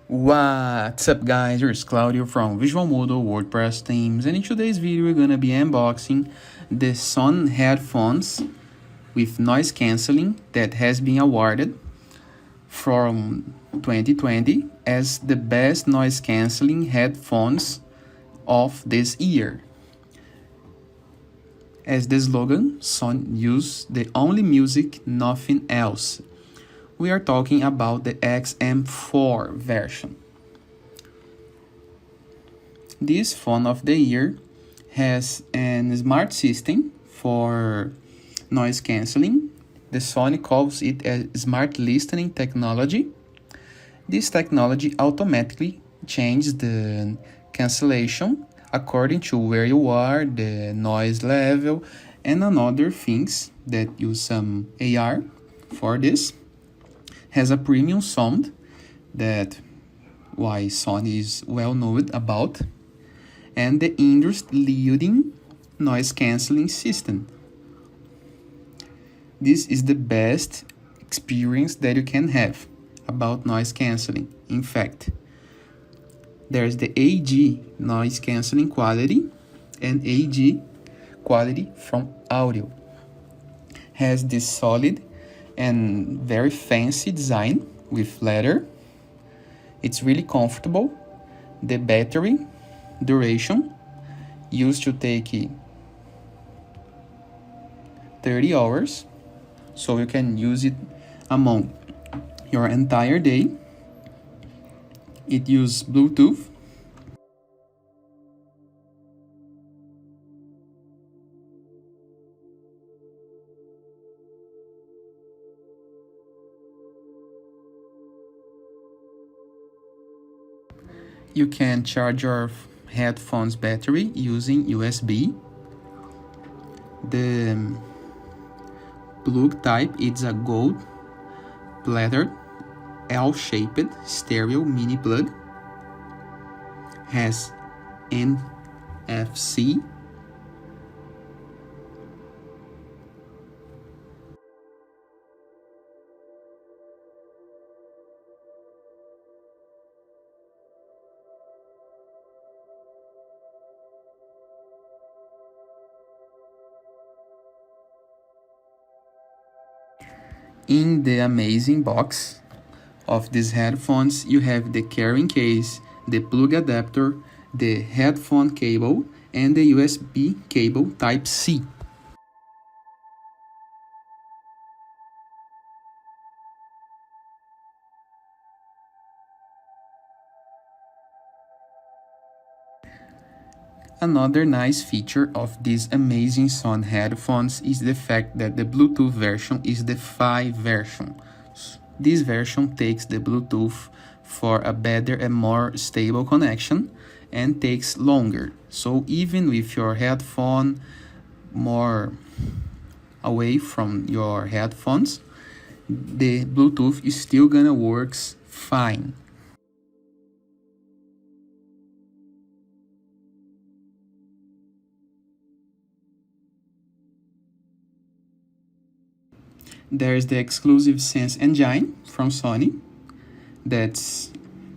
What's up guys, here's Claudio from Visual Modo WordPress themes, and in today's video we're gonna be unboxing the Sony headphones with noise cancelling that has been awarded from 2020 as the best noise cancelling headphones of this year. As the slogan, Sony use the only music, nothing else. We are talking about the XM4 version. This phone of the year has a smart system for noise cancelling. The Sony calls it a smart listening technology. This technology automatically changes the cancellation according to where you are, the noise level, and another things that use some AR for this. Has a premium sound that why Sony is well known about, and the industry leading noise cancelling system. This is the best experience that you can have about noise cancelling. In fact, there's the AG noise cancelling quality and AG quality from audio. Has this solid and very fancy design with leather. It's really comfortable. The battery duration used to take 30 hours, so you can use it among your entire day. It uses Bluetooth. You can charge your headphones battery using USB. The plug type is a gold plated L-shaped stereo mini plug. Has NFC. In the amazing box of these headphones, you have the carrying case, the plug adapter, the headphone cable, and the USB cable Type-C. Another nice feature of these amazing Sony headphones is the fact that the Bluetooth version is the 5 version. This version takes the Bluetooth for a better and more stable connection and takes longer. So even with your headphone more away from your headphones, the Bluetooth is still gonna works fine. There's the exclusive Sense engine from Sony that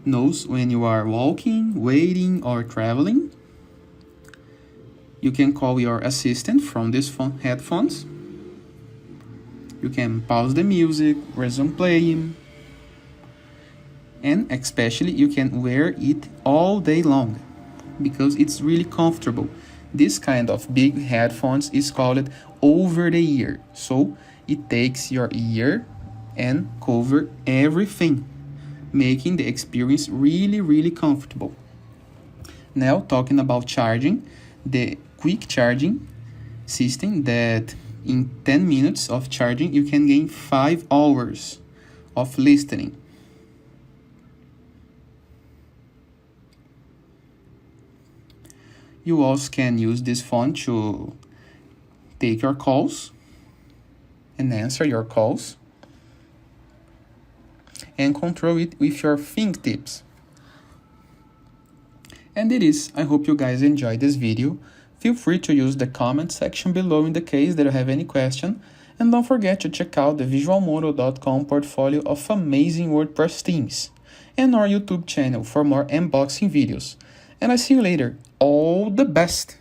knows when you are walking, waiting, or traveling. You can call your assistant from these headphones. You can pause the music, resume playing, and especially you can wear it all day long because it's really comfortable. This kind of big headphones is called over the ear, so it takes your ear and cover everything, making the experience really comfortable. Now talking about charging, the quick charging system that in 10 minutes of charging you can gain 5 hours of listening. You also can use this phone to take your calls and answer your calls and control it with your fingertips. And it is. I hope you guys enjoyed this video. Feel free to use the comment section below in the case that you have any question, and don't forget to check out the visualmodo.com portfolio of amazing WordPress themes. and our YouTube channel for more unboxing videos. And I see you later. All the best!